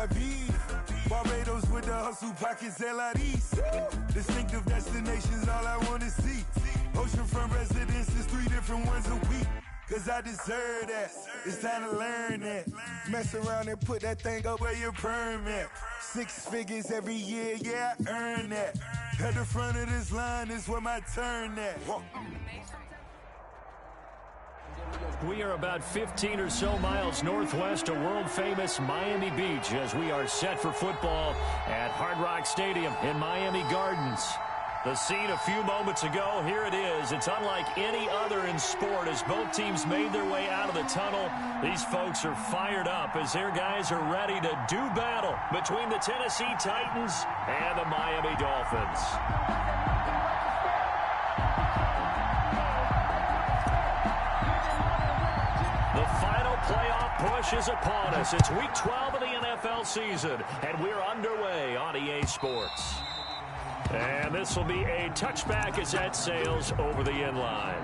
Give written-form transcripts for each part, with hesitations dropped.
la vie. Barbados with the hustle pockets, LIDs. Distinctive destinations, all I wanna see. Oceanfront residences, 3 different ones a week. Cause I deserve that, it's time to learn that. Mess around and put that thing up where your permit. 6 figures every year, yeah, I earn that. At the front of this line is where my turn at. We are about 15 or so miles northwest of world-famous Miami Beach as we are set for football at Hard Rock Stadium in Miami Gardens. The scene a few moments ago, here it is. It's unlike any other in sport as both teams made their way out of the tunnel. These folks are fired up as their guys are ready to do battle between the Tennessee Titans and the Miami Dolphins. The final playoff push is upon us. It's week 12 of the NFL season, and we're underway on EA Sports. And this will be a touchback as that sails over the end line.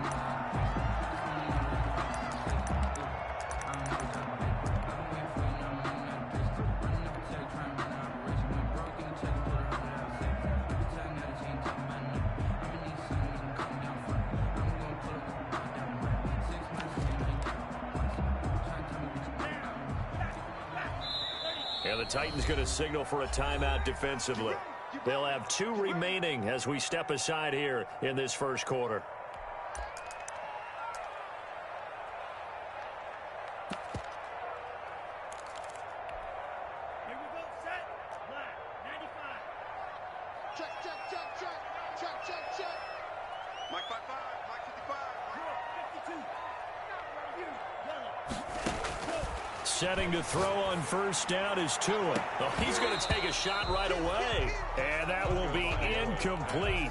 And the Titans going to signal for a timeout defensively. They'll have 2 remaining as we step aside here in this first quarter. Here we go, set, black, 95. Check. Mike 55, Mike 55. 52. Yellow. Setting to throw on first down is Tua. Oh, he's going to take a shot right away. And that will be incomplete.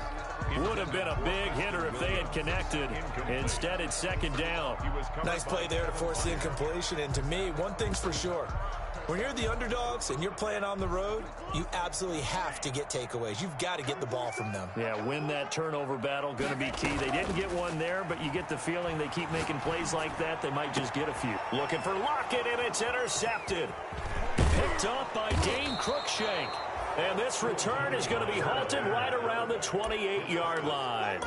Would have been a big hitter if they had connected. Instead, it's second down. Nice play there to force the incompletion. And to me, one thing's for sure. When you're the underdogs and you're playing on the road, you absolutely have to get takeaways. You've got to get the ball from them. Yeah, win that turnover battle, going to be key. They didn't get one there, but you get the feeling they keep making plays like that. They might just get a few. Looking for Lockett, and it's intercepted. Picked up by Dane Cruikshank. And this return is going to be halted right around the 28-yard line.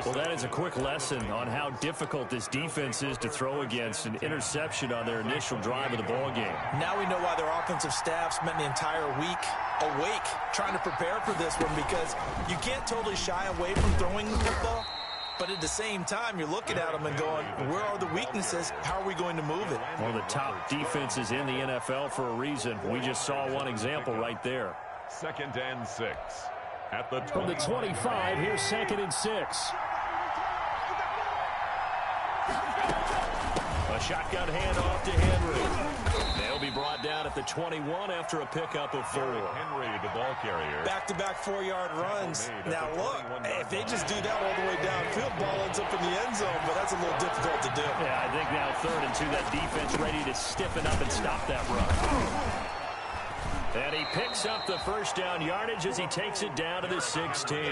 Well, that is a quick lesson on how difficult this defense is to throw against. An interception on their initial drive of the ball game. Now we know why their offensive staff spent the entire week awake trying to prepare for this one, because you can't totally shy away from throwing the football. But at the same time, you're looking at them and going, where are the weaknesses? How are we going to move it? One of the top defenses in the NFL for a reason. We just saw one example right there. 2nd and 6. At the 20. From the 25, here's 2nd and 6. A shotgun handoff to Henry. They'll be brought down at the 21 after a pickup of 4. Henry, the ball carrier. Back-to-back 4-yard runs. Now, look, if they just do that all the way downfield, ball ends up in the end zone, but that's a little difficult to do. Yeah, I think now 3rd and 2, that defense ready to stiffen up and stop that run. And he picks up the first down yardage as he takes it down to the 16.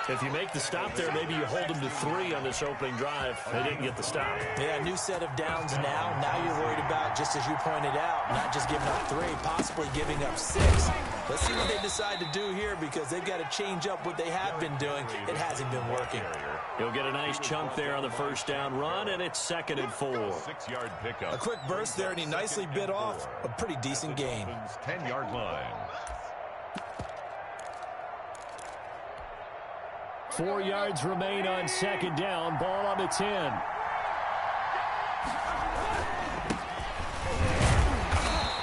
If you make the stop there, maybe you hold them to 3 on this opening drive. They didn't get the stop. Yeah, new set of downs now. Now you're worried about, just as you pointed out, not just giving up 3, possibly giving up 6. Let's see what they decide to do here, because they've got to change up what they have been doing. It hasn't been working. He'll get a nice chunk there on the first down run, and it's 2nd and 4. 6-yard pickup. A quick burst there, and he nicely bit off a pretty decent gain. 10-yard line. 4 yards remain on 2nd down. Ball on the 10.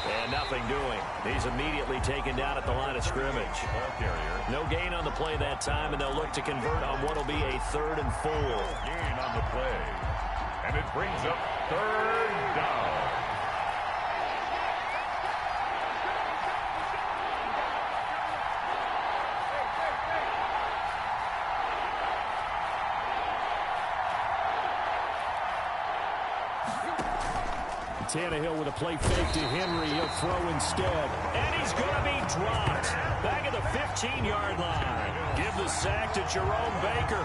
And nothing doing. He's immediately taken down at the line of scrimmage. Ball carrier. No gain on the play that time, and they'll look to convert on what will be a 3rd and 4. Gain on the play. And it brings up 3rd down. Tannehill with a play fake to Henry. He'll throw instead. And he's going to be dropped. Back at the 15-yard line. Give the sack to Jerome Baker.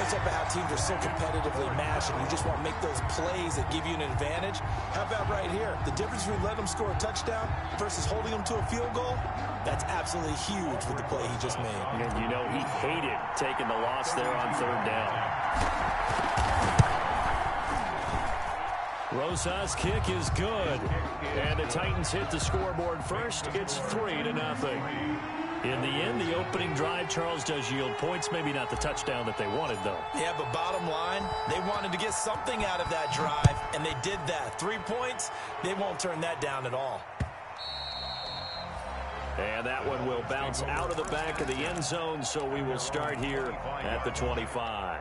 It's up how teams are so competitively matched, and you just want to make those plays that give you an advantage. How about right here? The difference between letting them score a touchdown versus holding them to a field goal, that's absolutely huge with the play he just made. And you know he hated taking the loss there on third down. Rosas' kick is good. And the Titans hit the scoreboard first. It's 3-0. In the end, the opening drive, Charles, does yield points. Maybe not the touchdown that they wanted, though. Yeah, but bottom line, they wanted to get something out of that drive, and they did that. 3 points, they won't turn that down at all. And that one will bounce out of the back of the end zone, so we will start here at the 25.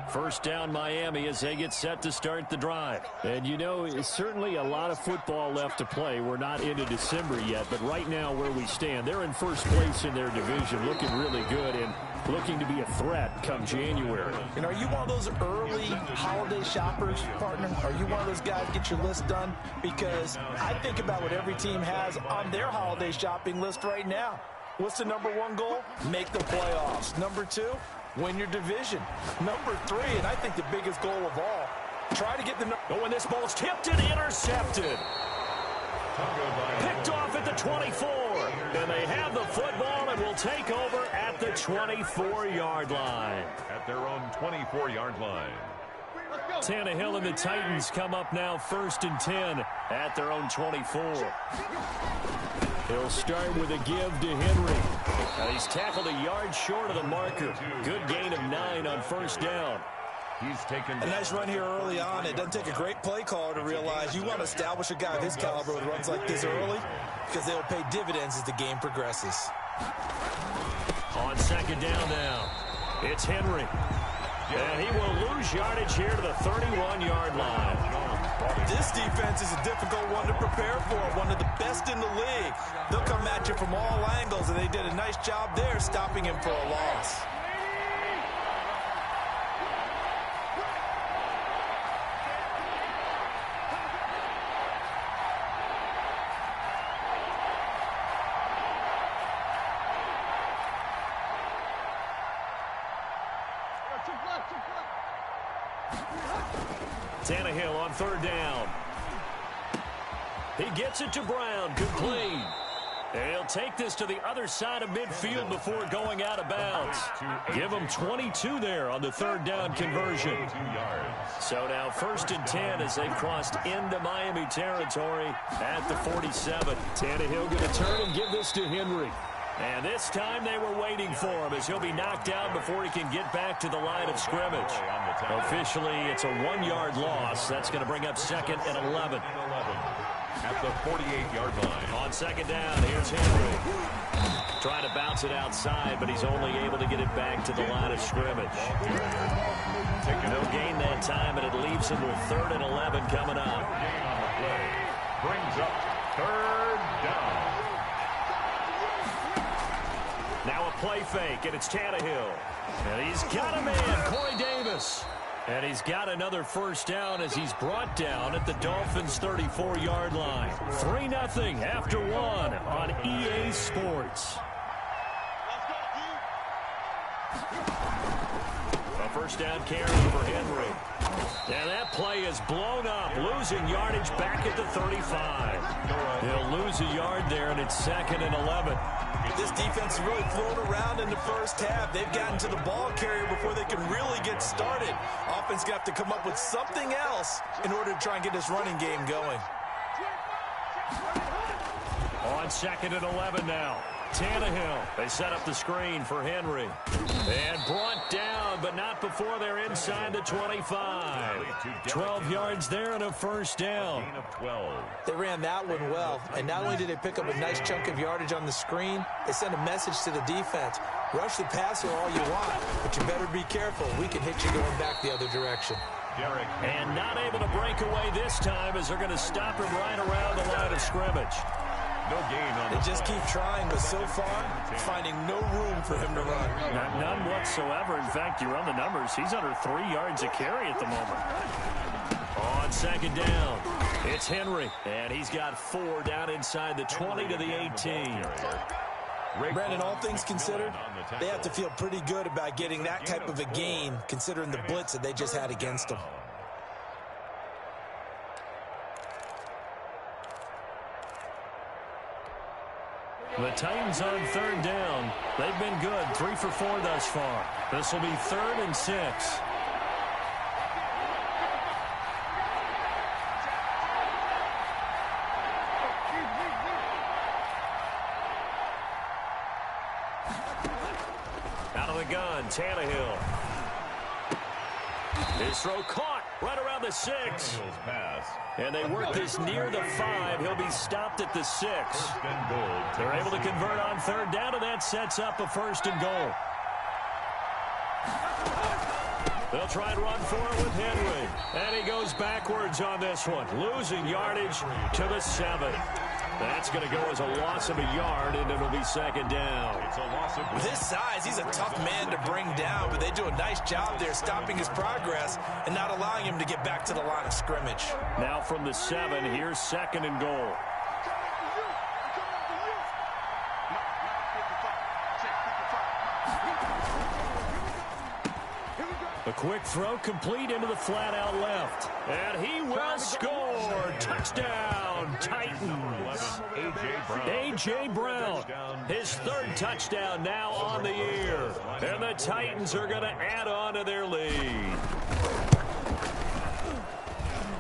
First down, Miami, as they get set to start the drive. And, you know, it's certainly a lot of football left to play. We're not into December yet, but right now where we stand, they're in first place in their division, looking really good and looking to be a threat come January. And are you one of those early holiday shoppers, partner? Are you one of those guys get your list done? Because I think about what every team has on their holiday shopping list right now. What's the number one goal? Make the playoffs. Number two, win your division. Number three, and I think the biggest goal of all, try to get the... Oh, and this ball's tipped and intercepted. Picked off at the 24. And they have the football and will take over at the 24-yard line. At their own 24-yard line. Tannehill and the Titans come up now 1st and 10 at their own 24. He'll start with a give to Henry. He's tackled a yard short of the marker. Good gain of 9 on first down. He's taken a nice run here early on. It doesn't take a great play caller to realize you want to establish a guy of his caliber with runs like this early because they'll pay dividends as the game progresses. On second down now, it's Henry. And he will lose yardage here to the 31-yard line. This defense is a difficult one to prepare for, one of the best in the league. They'll come at you from all angles, and they did a nice job there stopping him for a loss. Tannehill on third down. He gets it to Brown. Complete. And he'll take this to the other side of midfield before going out of bounds. Give him 22 there on the third down conversion. So now 1st and 10 as they've crossed into Miami territory at the 47. Tannehill going to turn and give this to Henry. And this time they were waiting for him as he'll be knocked down before he can get back to the line of scrimmage. Officially, it's a 1-yard loss. That's going to bring up 2nd and 11. At the 48-yard line. On second down, here's Henry. Trying to bounce it outside, but he's only able to get it back to the line of scrimmage. No gain that time, and it leaves him with 3rd and 11 coming up. Brings up 3rd down. Now a play fake, and it's Tannehill. And he's got a man, Corey Davis. And he's got another first down as he's brought down at the Dolphins' 34-yard line. 3-0 after 1 on EA Sports. A first down carry for Henry. And that play is blown up, losing yardage back at the 35. They'll lose a yard there, and it's 2nd and 11. This defense has really thrown around in the first half. They've gotten to the ball carrier before they can really get started. Offense going to have to come up with something else in order to try and get this running game going. On 2nd and 11 now. Tannehill. They set up the screen for Henry. And brought down, but not before they're inside the 25. 12 yards there and a first down. They ran that one well, and not only did they pick up a nice chunk of yardage on the screen, they sent a message to the defense. Rush the passer all you want, but you better be careful. We can hit you going back the other direction. And not able to break away this time as they're going to stop him right around the line of scrimmage. No gain on They just keep trying, but so far, finding no room for him to run. None whatsoever. In fact, you run the numbers. He's under 3 yards a carry at the moment. On second down, it's Henry, and he's got 4 down inside the 20 to the 18. Brandon, all things considered, they have to feel pretty good about getting that type of a gain, considering the blitz that they just had against them. The Titans on third down. They've been good, 3 for 4 thus far. This will be 3rd and 6. Out of the gun, Tannehill. His throw caught right around the 6. And they work this near the 5. He'll be stopped at the 6. They're able to convert on third down, and that sets up a 1st and goal. They'll try and run for it with Henry. And he goes backwards on this one, losing yardage to the 7. That's going to go as a loss of a yard, and it'll be 2nd down. With his size, he's a tough man to bring down, but they do a nice job there stopping his progress and not allowing him to get back to the line of scrimmage. Now from the 7, here's 2nd and goal. A quick throw complete into the flat out left. And he will score. Touchdown, Titans. A.J. Brown, his 3rd touchdown now on the year. And the Titans are going to add on to their lead.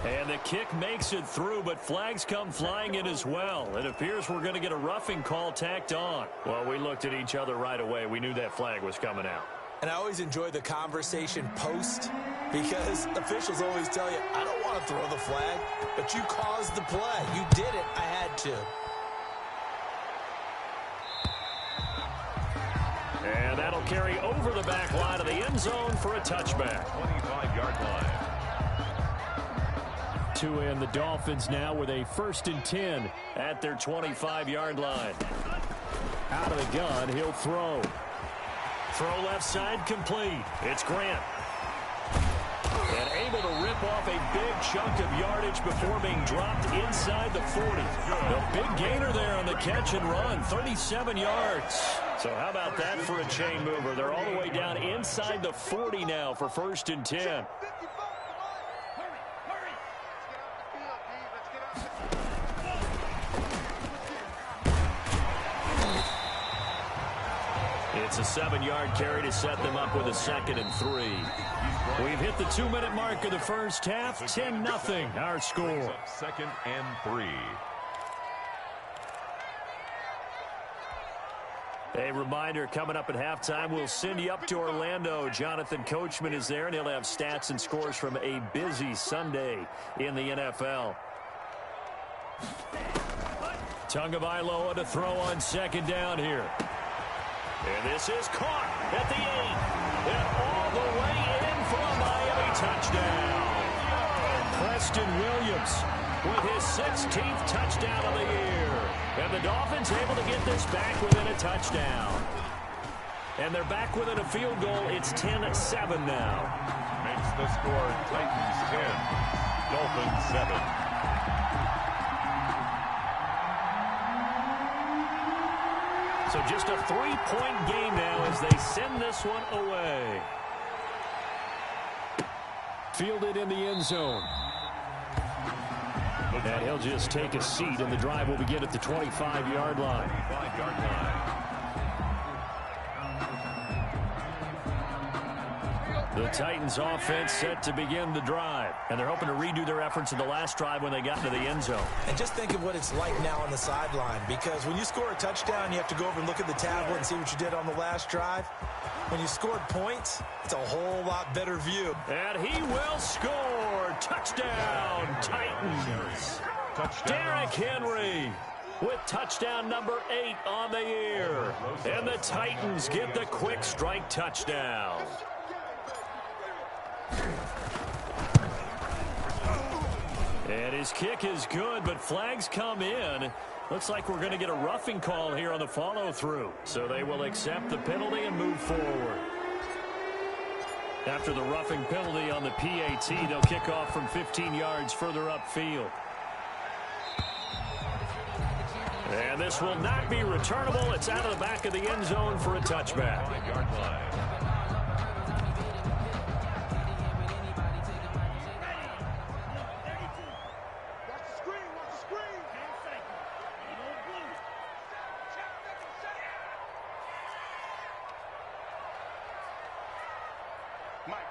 And the kick makes it through, but flags come flying in as well. It appears we're going to get a roughing call tacked on. Well, we looked at each other right away. We knew that flag was coming out. And I always enjoy the conversation post because officials always tell you, I don't want to throw the flag, but you caused the play. You did it. I had to. And that'll carry over the back line of the end zone for a touchback. 25-yard line. Tua and the Dolphins now with a 1st and 10 at their 25-yard line. Out of the gun, he'll throw. Throw left side complete. It's Grant. And able to rip off a big chunk of yardage before being dropped inside the 40. A big gainer there on the catch and run, 37 yards. So how about that for a chain mover? They're all the way down inside the 40 now for 1st and 10. It's a 7-yard carry to set them up with a 2nd and 3. We've hit the 2-minute mark of the first half. 10-0 our score. 2nd and 3. A reminder, coming up at halftime, we'll send you up to Orlando. Jonathan Coachman is there, and he'll have stats and scores from a busy Sunday in the NFL. Tagovailoa to throw on 2nd down here. And this is caught at the 8. And all the way in for a Miami touchdown. Preston Williams with his 16th touchdown of the year. And the Dolphins able to get this back within a touchdown. And they're back within a field goal. It's 10-7 now. Makes the score Titans 10, Dolphins 7. So just a 3-point game now as they send this one away. Fielded in the end zone. And he'll just take a seat, and the drive will begin at the 25-yard line. 25-yard line. The Titans offense set to begin the drive, and they're hoping to redo their efforts in the last drive when they got into the end zone. And just think of what it's like now on the sideline, because when you score a touchdown, you have to go over and look at the tablet and see what you did on the last drive. When you scored points, it's a whole lot better view. And he will score. Touchdown, Titans. Touchdown. Derrick Henry with touchdown number 8 on the year. And the Titans get the quick strike touchdown. And his kick is good, but flags come in. Looks like we're going to get a roughing call here on the follow-through. So they will accept the penalty and move forward. After the roughing penalty on the PAT, they'll kick off from 15 yards further upfield. And this will not be returnable. It's out of the back of the end zone for a touchback.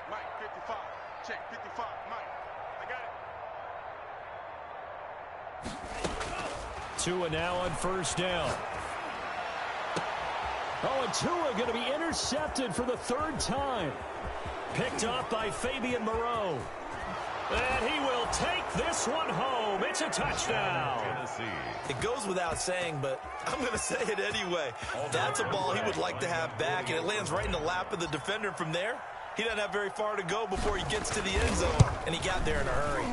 Mike, 55. Check, 55. Mike, I got it. Tua now on first down. Oh, and Tua going to be intercepted for the third time. Picked off by Fabian Moreau. And he will take this one home. It's a touchdown. It goes without saying, but I'm going to say it anyway. That's a ball he would like to have back, and it lands right in the lap of the defender from there. He doesn't have very far to go before he gets to the end zone, and he got there in a hurry.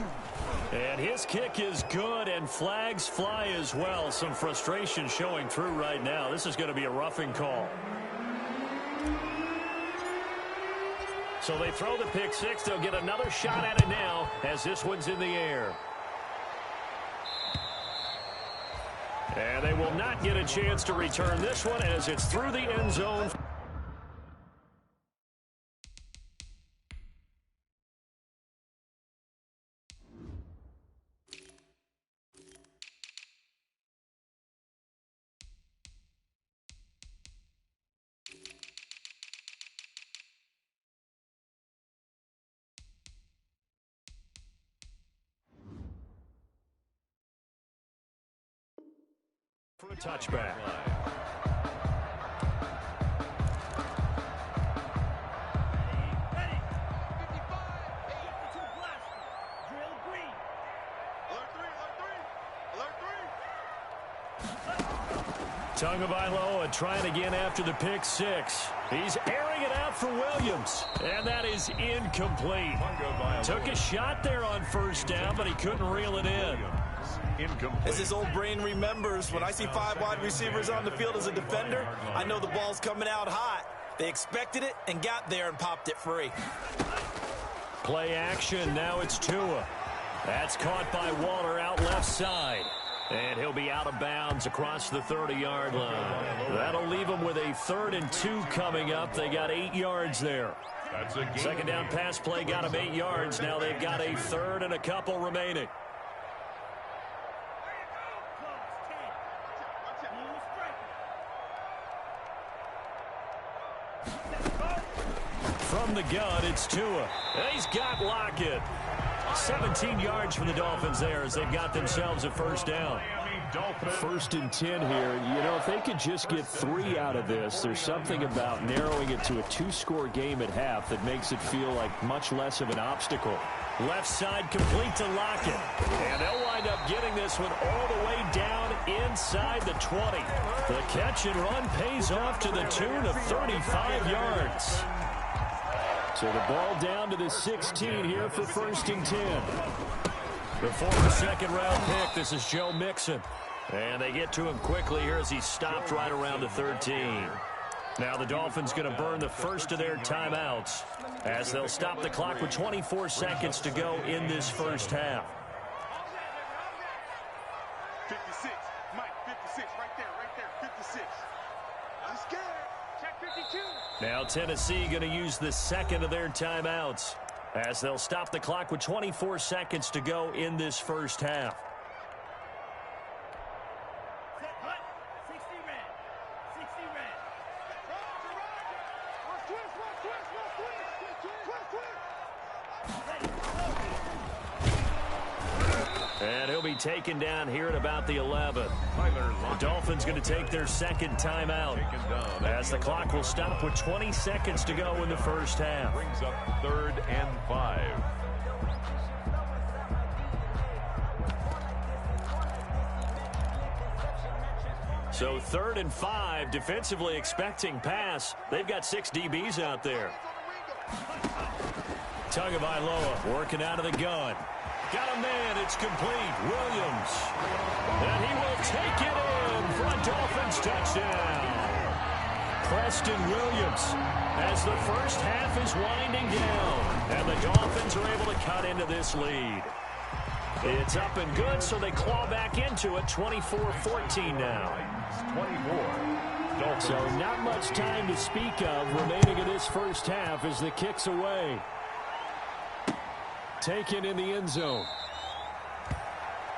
And his kick is good, and flags fly as well. Some frustration showing through right now. This is going to be a roughing call. So they throw the pick six. They'll get another shot at it now as this one's in the air. And they will not get a chance to return this one as it's through the end zone. For a touchback. Ready. 52 blaster. Drill green. Alert three. Tagovailoa trying again after the pick six. He's airing it out for Williams. And that is incomplete. Took a shot there on first down, but he couldn't reel it in. As his old brain remembers, when I see 5 wide receivers on the field as a defender, I know the ball's coming out hot. They expected it and got there and popped it free. Play action. Now it's Tua. That's caught by Waller out left side. And he'll be out of bounds across the 30-yard line. That'll leave him with a 3rd and 2 coming up. They got 8 yards there. Second down pass play got him 8 yards. Now they've got a 3rd and a couple remaining. From the gun, it's Tua. He's got Lockett. 17 yards for the Dolphins there as they've got themselves a first down. 1st and 10 here. You know, if they could just get 3 out of this, there's something about narrowing it to a 2-score game at half that makes it feel like much less of an obstacle. Left side complete to Lockett. And they'll wind up getting this one all the way down inside the 20. The catch and run pays off to the tune of 35 yards. So the ball down to the 16 here for 1st and 10. The former second-round pick, this is Joe Mixon. And they get to him quickly here as he stopped right around the 13. Now the Dolphins going to burn the first of their timeouts as they'll stop the clock with 24 seconds to go in this first half. 56. Mike, 56. Right there. 56. I'm scared. Check 52. Now Tennessee going to use the second of their timeouts as they'll stop the clock with 24 seconds to go in this first half. Set hut. 60 red. 60 red. And he'll be taken down here at about the 11. The Dolphins going to take their second timeout as the clock will stop with 20 seconds to go in the first half. Brings up 3rd and 5. So 3rd and 5, defensively expecting pass. They've got 6 DBs out there. Tagovailoa working out of the gun. Got a man at It's complete. Williams. And he will take it in for a Dolphins touchdown. Preston Williams as the first half is winding down. And the Dolphins are able to cut into this lead. It's up and good, so they claw back into it, 24-14 now. 24. So not much time to speak of remaining in this first half as the kick's away. Taken in the end zone.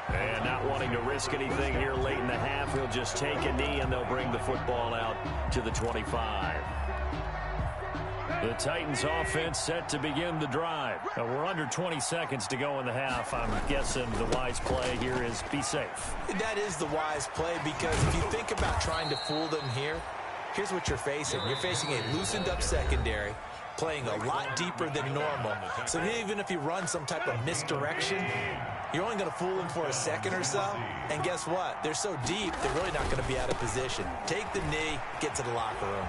And not wanting to risk anything here late in the half, he'll just take a knee and they'll bring the football out to the 25. The Titans offense set to begin the drive. We're under 20 seconds to go in the half. I'm guessing the wise play here is be safe. That is the wise play, because if you think about trying to fool them here, here's what you're facing. You're facing a loosened up secondary, playing a lot deeper than normal. So even if you run some type of misdirection, you're only going to fool them for a second or so. And guess what? They're so deep, they're really not going to be out of position. Take the knee, get to the locker room.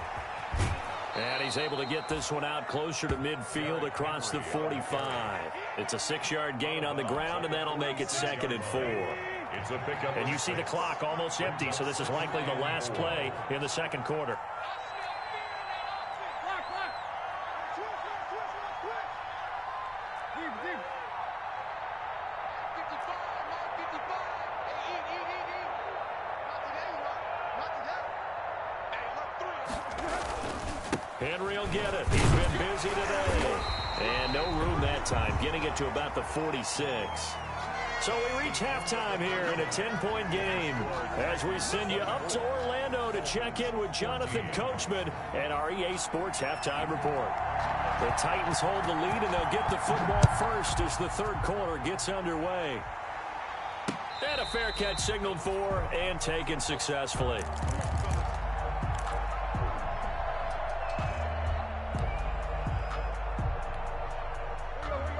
And he's able to get this one out closer to midfield across the 45. It's a 6-yard gain on the ground, and that'll make it 2nd and 4. It's a pickup. And you see the clock almost empty, so this is likely the last play in the second quarter. Henry will get it. He's been busy today. And no room that time, getting it to about the 46. So we reach halftime here in a 10-point game as we send you up to Orlando to check in with Jonathan Coachman and our EA Sports Halftime Report. The Titans hold the lead, and they'll get the football first as the third quarter gets underway. And a fair catch signaled for and taken successfully.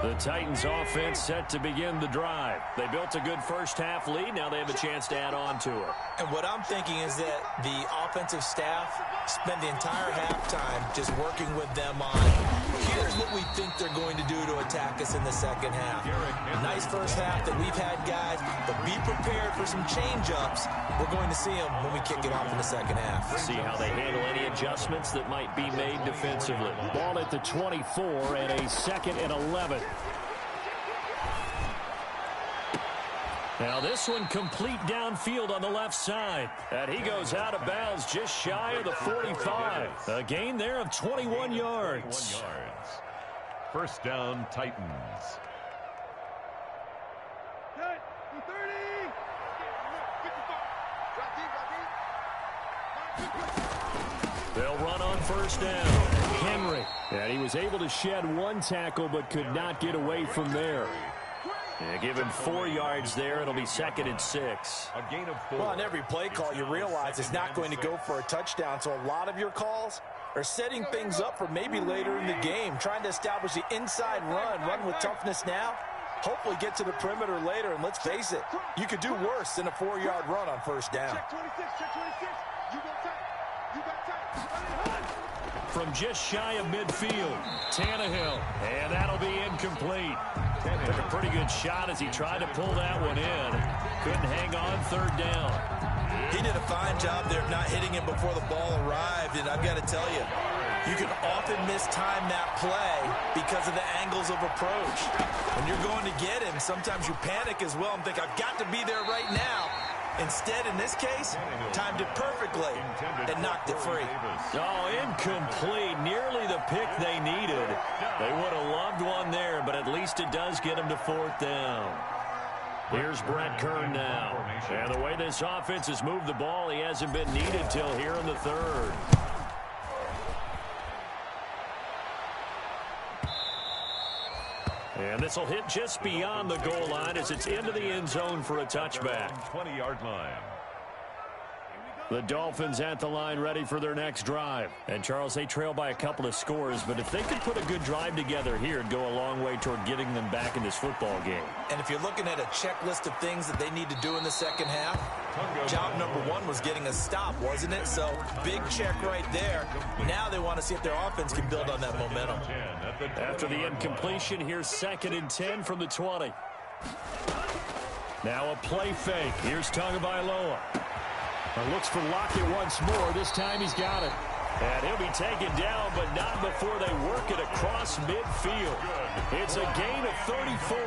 The Titans offense set to begin the drive. They built a good first half lead. Now they have a chance to add on to it. And what I'm thinking is that the offensive staff spent the entire halftime just working with them on, here's what we think they're going to do to attack us in the second half. Nice first half that we've had, guys, but be prepared for some change-ups. We're going to see them when we kick it off in the second half. See how they handle any adjustments that might be made defensively. Ball at the 24 and a 2nd and 11. Now this one complete downfield on the left side. And he goes out of bounds just shy of the 45. A gain there of 21 yards. First down, Titans. They'll run on first down. Henry. And he was able to shed one tackle but could not get away from there. Yeah, give him 4 yards there. It'll be 2nd and 6. A gain of 4. Well, on every play call, you realize it's not going to go for a touchdown. So a lot of your calls are setting things up for maybe later in the game, trying to establish the inside run with toughness now, hopefully get to the perimeter later. And let's face it, you could do worse than a 4-yard run on first down. From just shy of midfield, Tannehill, and that'll be incomplete. Took a pretty good shot as he tried to pull that one in. Couldn't hang on third down. He did a fine job there of not hitting him before the ball arrived, and I've got to tell you, you can often mistime that play because of the angles of approach. When you're going to get him, sometimes you panic as well and think, I've got to be there right now. Instead, in this case, timed it perfectly and knocked it free. Oh, incomplete. Nearly the pick they needed. They would have loved one there, but at least it does get them to 4th down. Here's Brett Kern now. And the way this offense has moved the ball, he hasn't been needed till here in the third. And this will hit just beyond the goal line as it's into the end zone for a touchback. 20-yard line. The Dolphins at the line ready for their next drive. And, Charles, they trail by a couple of scores, but if they could put a good drive together here, it'd go a long way toward getting them back in this football game. And if you're looking at a checklist of things that they need to do in the second half, job number 1 was getting a stop, wasn't it? So, big check right there. Now they want to see if their offense can build on that momentum. After the incompletion, here's 2nd and 10 from the 20. Now a play fake. Here's Tagovailoa. Looks for Lockett once more. This time he's got it. And he'll be taken down, but not before they work it across midfield. It's a gain of 34.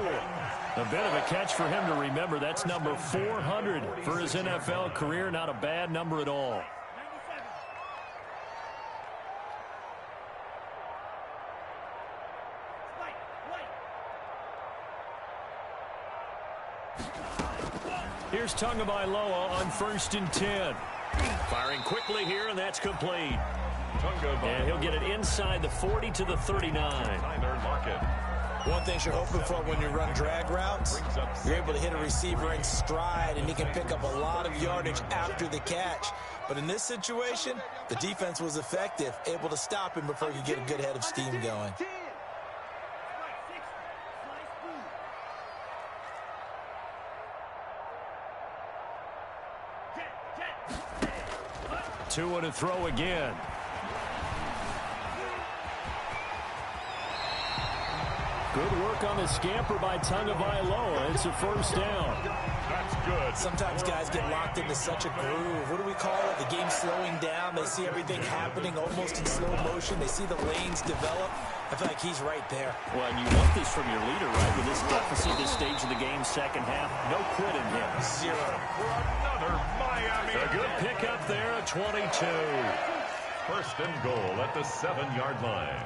A bit of a catch for him to remember. That's number 400 for his NFL career. Not a bad number at all. Here's Tagovailoa on 1st and 10. Firing quickly here, and that's complete. And he'll get it inside the 40 to the 39. One thing you're hoping for when you run drag routes, you're able to hit a receiver in stride, and he can pick up a lot of yardage after the catch. But in this situation, the defense was effective, able to stop him before he could get a good head of steam going. Two to throw again. Good work on the scamper by Tagovailoa. It's a first down. That's good. Sometimes guys get locked into such a groove. What do we call it? The game slowing down. They see everything happening almost in slow motion. They see the lanes develop. I feel like he's right there. Well, and you want this from your leader, right? With this deficit, this stage of the game, second half, no quitting him. Zero. For another Miami. A good pickup there, a 22. First and goal at the 7-yard line.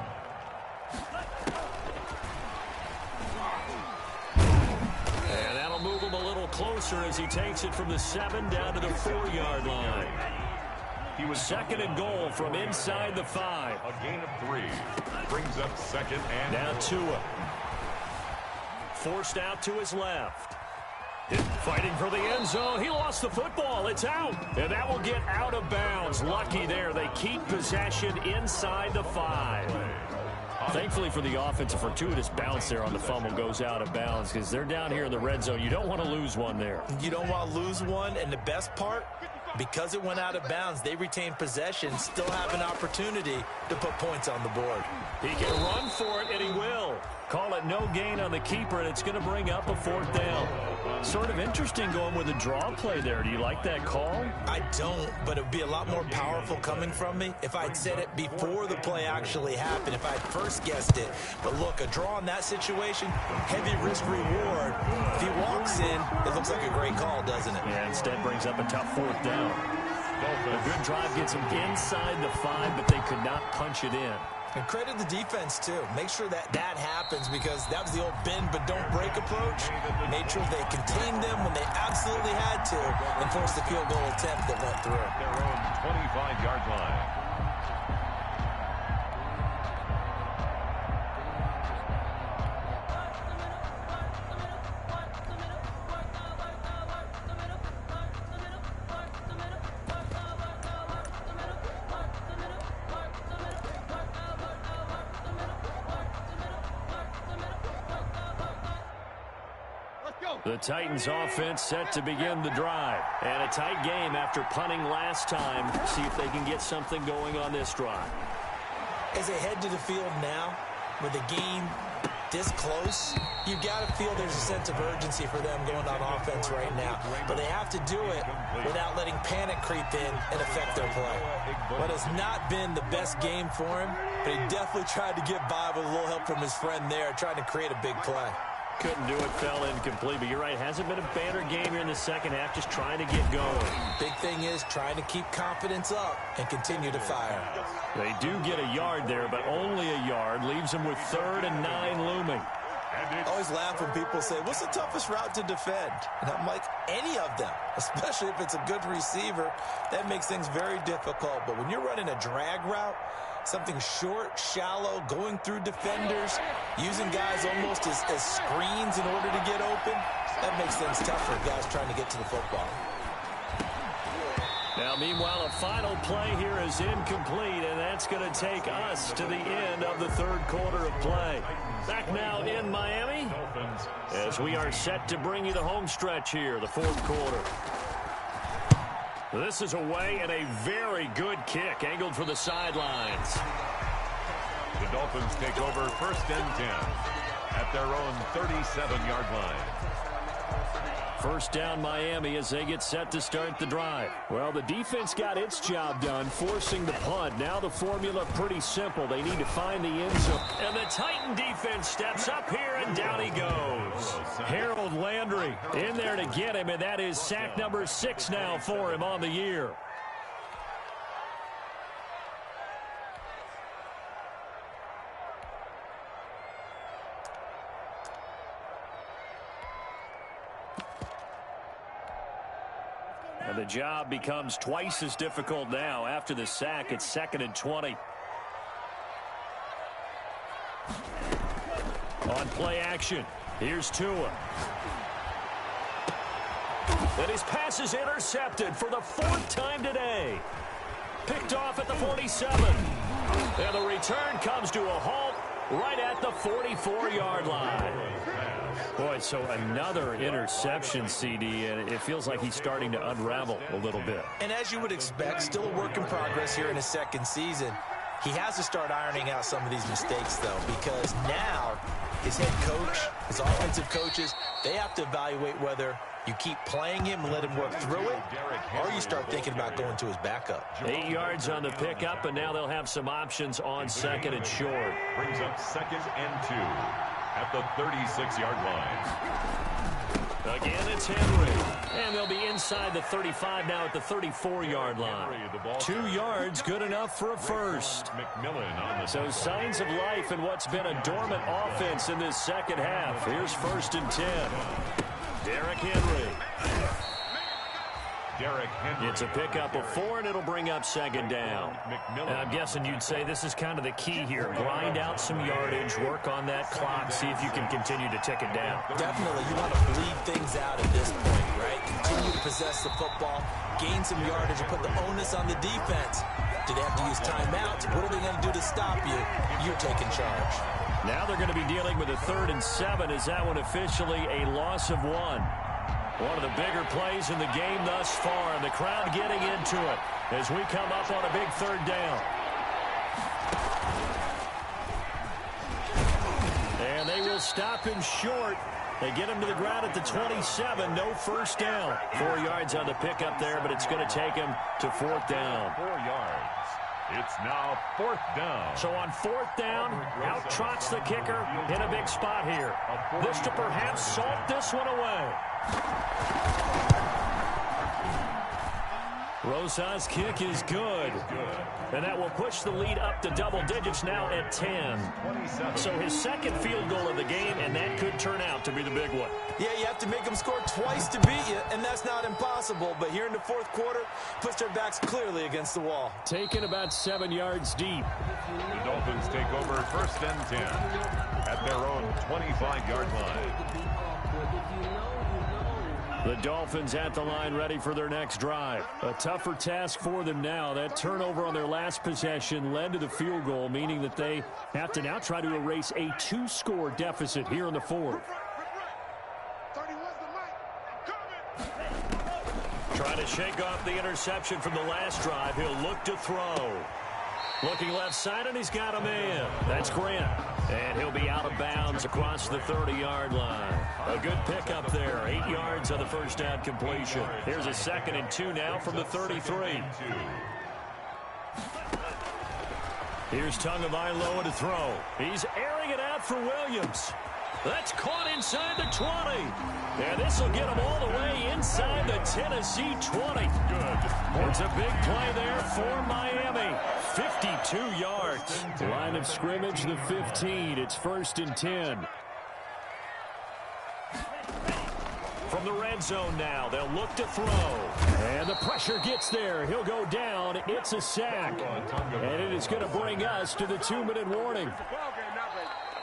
And that'll move him a little closer as he takes it from the 7 down to the 4-yard line. He was second and goal from inside the 5. A gain of 3. Brings up second and now Tua. Forced out to his left. Fighting for the end zone. He lost the football. It's out. And that will get out of bounds. Lucky there. They keep possession inside the 5. Thankfully for the offense, a fortuitous bounce there on the fumble goes out of bounds because they're down here in the red zone. You don't want to lose one there. You don't want to lose one, and the best part, because it went out of bounds, they retain possession, still have an opportunity to put points on the board. He can run for it, and he will. Call it no gain on the keeper, and it's going to bring up a 4th down. Sort of interesting going with a draw play there. Do you like that call? I don't, but it would be a lot more powerful coming from me if I'd said it before the play actually happened, if I'd first guessed it. But look, a draw in that situation, heavy risk reward. If he walks in, it looks like a great call, doesn't it? Yeah, instead brings up a tough 4th down. A good drive gets them inside the 5, but they could not punch it in. And credit the defense, too. Make sure that happens because that was the old bend but don't break approach. Made sure they contained them when they absolutely had to and forced the field goal attempt that went through. Their own 25-yard line. The Titans offense set to begin the drive. And a tight game after punting last time. See if they can get something going on this drive. As they head to the field now, with the game this close, you've got to feel there's a sense of urgency for them going on offense right now. But they have to do it without letting panic creep in and affect their play. What has not been the best game for him, but he definitely tried to get by with a little help from his friend there, trying to create a big play. Couldn't do it, fell incomplete, but you're right, hasn't been a banner game here in the second half, just trying to get going. Big thing is trying to keep confidence up and continue to fire. They do get a yard there, but only a yard, leaves them with 3rd and 9 looming. I always laugh when people say, what's the toughest route to defend? And I'm like, any of them, especially if it's a good receiver. That makes things very difficult. But when you're running a drag route, something short, shallow, going through defenders, using guys almost as screens in order to get open, that makes things tough for guys trying to get to the football. Now, meanwhile, a final play here is incomplete, and that's going to take us to the end of the 3rd quarter of play. Back now in Miami as we are set to bring you the home stretch here, the 4th quarter. This is away and a very good kick, angled for the sidelines. The Dolphins take over 1st and 10 at their own 37-yard line. First down Miami as they get set to start the drive. Well, the defense got its job done, forcing the punt. Now the formula pretty simple. They need to find the end zone. And the Titan defense steps up here, and down he goes. Harold Landry in there to get him, and that is sack number 6 now for him on the year. And the job becomes twice as difficult now. After the sack, it's 2nd and 20. On play action, here's Tua. And his pass is intercepted for the 4th time today. Picked off at the 47. And the return comes to a halt right at the 44-yard line. Boy, so another interception, CD, and it feels like he's starting to unravel a little bit. And as you would expect, still a work in progress here in his 2nd season. He has to start ironing out some of these mistakes, though, because now his head coach, his offensive coaches, they have to evaluate whether you keep playing him and let him work through it, or you start thinking about going to his backup. 8 yards on the pickup, and now they'll have some options on 2nd and short. Brings up 2nd and 2 at the 36-yard line. Again, it's Henry. And they'll be inside the 35 now at the 34-yard line. 2 yards, good enough for a first. So signs of life in what's been a dormant offense in this second half. Here's 1st and 10. Derrick Henry. It's a pickup of 4, and it'll bring up 2nd down. And I'm guessing you'd say this is kind of the key here. Grind out some yardage, work on that clock, see if you can continue to tick it down. Definitely. You want to bleed things out at this point, right? Continue to possess the football, gain some yardage, and put the onus on the defense. Do they have to use timeouts? What are they going to do to stop you? You're taking charge. Now they're going to be dealing with a 3rd and 7. Is that one officially a loss of 1? One of the bigger plays in the game thus far, and the crowd getting into it as we come up on a big 3rd down. And they will stop him short. They get him to the ground at the 27. No first down. 4 yards on the pickup there, but it's going to take him to 4th down. 4 yards. It's now 4th down. So on 4th down, out trots the kicker in a big spot here. This to perhaps salt this one away. Rosas' kick is good. And that will push the lead up to double digits now at 10. So his 2nd field goal of the game, and that could turn out to be the big one. Yeah, you have to make them score twice to beat you, and that's not impossible. But here in the 4th quarter, puts their backs clearly against the wall. Taken about 7 yards deep. The Dolphins take over 1st and 10 at their own 25-yard line. The Dolphins at the line ready for their next drive. A tougher task for them now. That turnover on their last possession led to the field goal, meaning that they have to now try to erase a 2-score deficit here in the 4th. Trying to shake off the interception from the last drive. He'll look to throw. Looking left side, and he's got a man. That's Grant. And he'll be out of bounds across the 30-yard line. A good pickup there. 8 yards on the first down completion. Here's a 2nd and 2 now from the 33. Here's Tagovailoa to throw. He's airing it out for Williams. That's caught inside the 20. And this will get him all the way inside the Tennessee 20. Good. It's a big play there for Miami. 52 yards. Line of scrimmage, the 15. It's 1st and 10. From the red zone now, they'll look to throw. And the pressure gets there. He'll go down. It's a sack. And it is going to bring us to the 2-minute warning.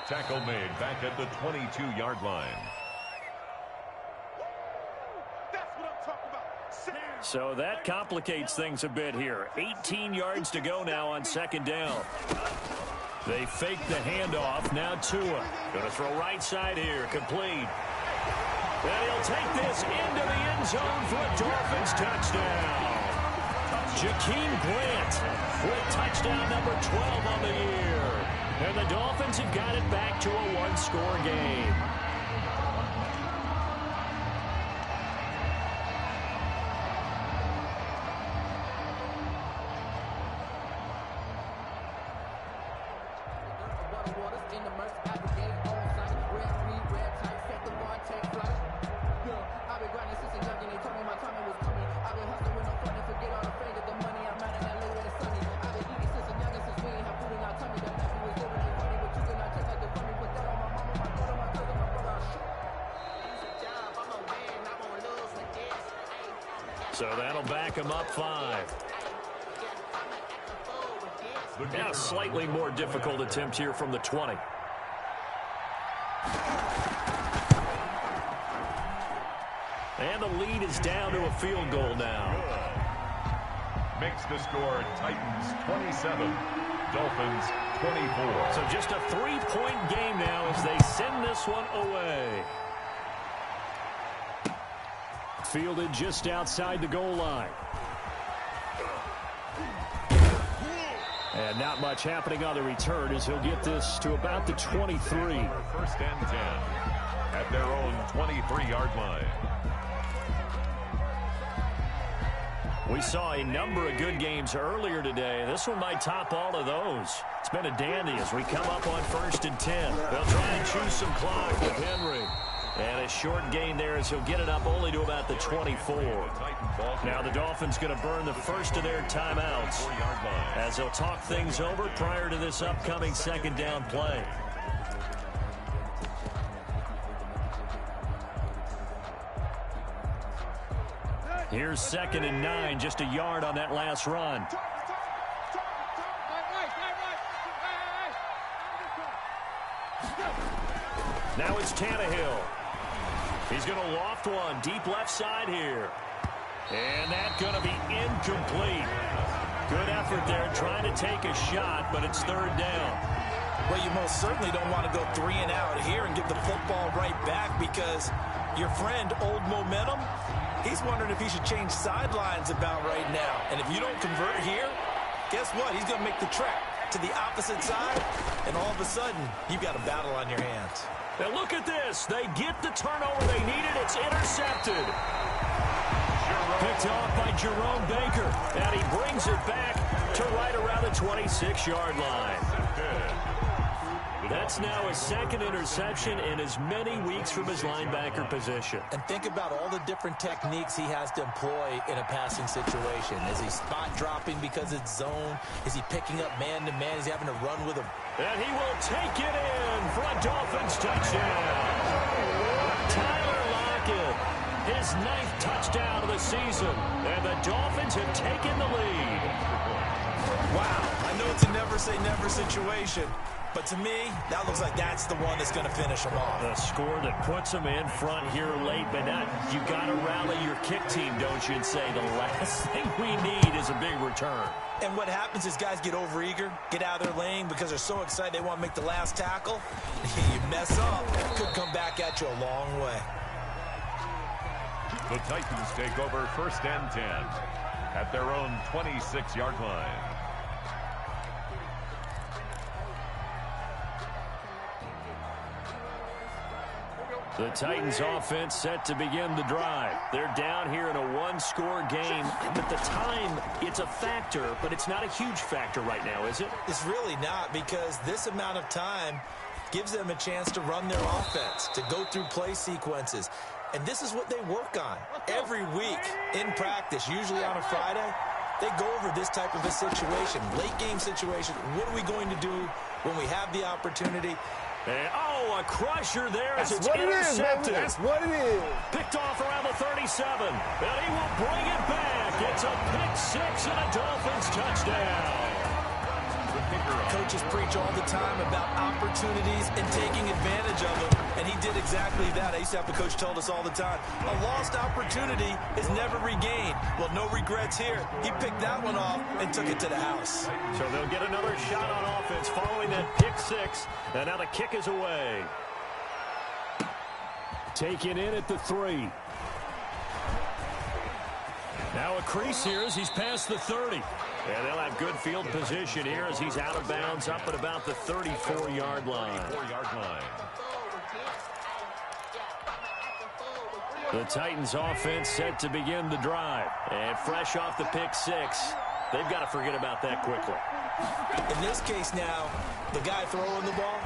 Tackle made back at the 22-yard line. So that complicates things a bit here. 18 yards to go now on 2nd down. They fake the handoff. Now Tua. Going to throw right side here. Complete. And he'll take this into the end zone for a Dolphins touchdown. Jakeem Grant with touchdown number 12 on the year. And the Dolphins have got it back to a 1-score game. So that'll back him up 5. Now a slightly more difficult attempt here from the 20. And the lead is down to a field goal now. Makes the score Titans 27, Dolphins 24. So just a 3-point game now as they send this one away. Fielded just outside the goal line. And not much happening on the return as he'll get this to about the 23. First and 10 at their own 23-yard line. We saw a number of good games earlier today. This one might top all of those. It's been a dandy as we come up on 1st and 10. They'll try and choose some clock with Henry. And a short gain there as he'll get it up only to about the 24. Now the Dolphins going to burn the first of their timeouts as they'll talk things over prior to this upcoming second down play. Here's 2nd and 9, just a yard on that last run. Now it's Tannehill. He's going to loft one deep left side here. And that's going to be incomplete. Good effort there trying to take a shot, but it's 3rd down. Well, you most certainly don't want to go 3 and out here and give the football right back because your friend, Old Momentum, he's wondering if he should change sidelines about right now. And if you don't convert here, guess what? He's going to make the trek to the opposite side, and all of a sudden, you've got a battle on your hands. Now look at this. They get the turnover they needed. It's intercepted. Picked off by Jerome Baker. And he brings it back to right around the 26-yard line. That's now his 2nd interception in as many weeks from his linebacker position. And think about all the different techniques he has to employ in a passing situation. Is he spot dropping because it's zone? Is he picking up man-to-man? Is he having to run with him? And he will take it in for a Dolphins touchdown. Tyler Lockett, his 9th touchdown of the season. And the Dolphins have taken the lead. Wow, I know it's a never-say-never situation. But to me, that looks like that's the one that's going to finish them off. The score that puts them in front here late, but not, you got to rally your kick team, don't you, and say the last thing we need is a big return. And what happens is guys get overeager, get out of their lane because they're so excited they want to make the last tackle. You mess up, could come back at you a long way. The Titans take over 1st and 10 at their own 26-yard line. The Titans offense set to begin the drive. They're down here in a 1-score game. At the time, it's a factor, but it's not a huge factor right now, is it? It's really not because this amount of time gives them a chance to run their offense, to go through play sequences. And this is what they work on every week in practice, usually on a Friday. They go over this type of a situation, late game situation. What are we going to do when we have the opportunity? And, a crusher there as it's intercepted. intercepted. That's what it is. Picked off around the 37. And he will bring it back. It's a pick 6 and a Dolphins touchdown. Coaches preach all the time about opportunities and taking advantage of them, and he did exactly that. I used to have a coach tell us all the time, a lost opportunity is never regained. Well, no regrets here. He picked that one off and took it to the house. So they'll get another shot on offense following that pick 6, and now the kick is away. Taken in at the 3. Now a crease here as he's past the 30. And they'll have good field position here as he's out of bounds up at about the 34-yard line. The Titans offense set to begin the drive. And fresh off the pick 6, they've got to forget about that quickly. In this case now, the guy throwing the ball,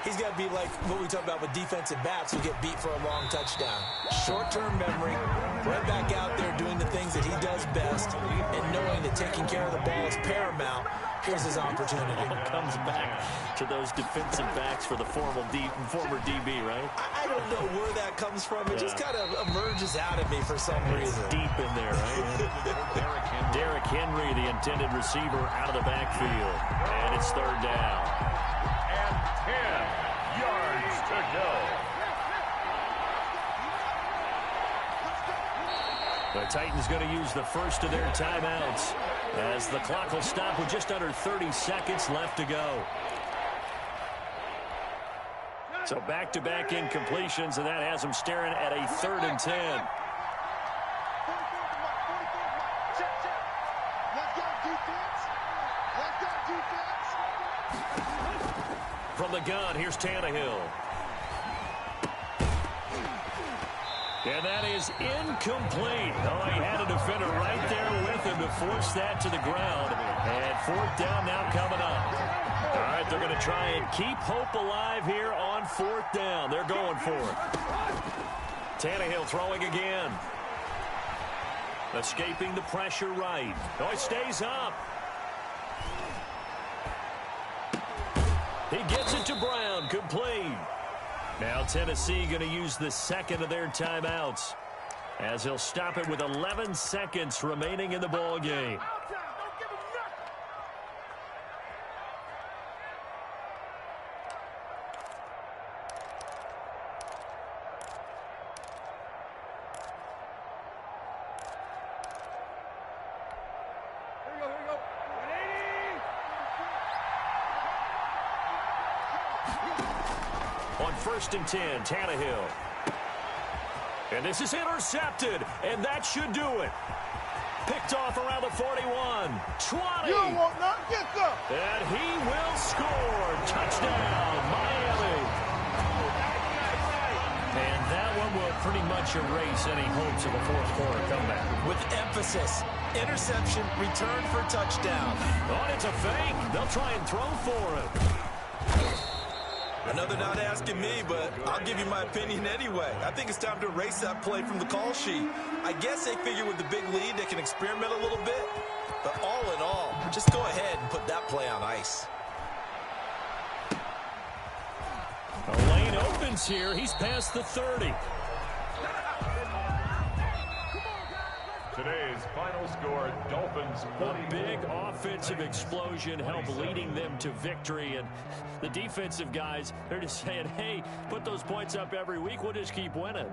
He's got to be like what we talk about with defensive backs who get beat for a long touchdown. Short-term memory, right back out there doing the things that he does best, and knowing that taking care of the ball is paramount. Here's his opportunity. Comes back to those defensive backs for the former DB, right? I don't know where that comes from. It just kind of emerges out of me for some reason. It's deep in there, right? Derrick Henry, the intended receiver, out of the backfield. And it's third down. And 10 yards to go. The Titans going to use the first of their timeouts as the clock will stop with just under 30 seconds left to go. So back-to-back incompletions, and that has them staring at a 3rd and 10. From the gun, here's Tannehill. And that is incomplete. Oh, he had a defender right there with him to force that to the ground. And 4th down now coming up. All right, they're going to try and keep hope alive here on 4th down. They're going for it. Tannehill throwing again. Escaping the pressure right. Oh, he stays up. He gets it to Brown, complete. Now Tennessee going to use the second of their timeouts as he'll stop it with 11 seconds remaining in the ball game. On 1st and 10, Tannehill. And this is intercepted, and that should do it. Picked off around the 41. 20. You don't want nothing, get some. And he will score. Touchdown, Miami. And that one will pretty much erase any hopes of a 4th quarter comeback. With emphasis, interception, return for touchdown. Oh, it's a fake. They'll try and throw for it. I know they're not asking me, but I'll give you my opinion anyway. I think it's time to erase that play from the call sheet. I guess they figure with the big lead they can experiment a little bit. But all in all, just go ahead and put that play on ice. The lane opens here. He's past the 30. Today's final score, Dolphins A 41. big offensive explosion helped leading them to victory. And the defensive guys, they're just saying, hey, put those points up every week. We'll just keep winning.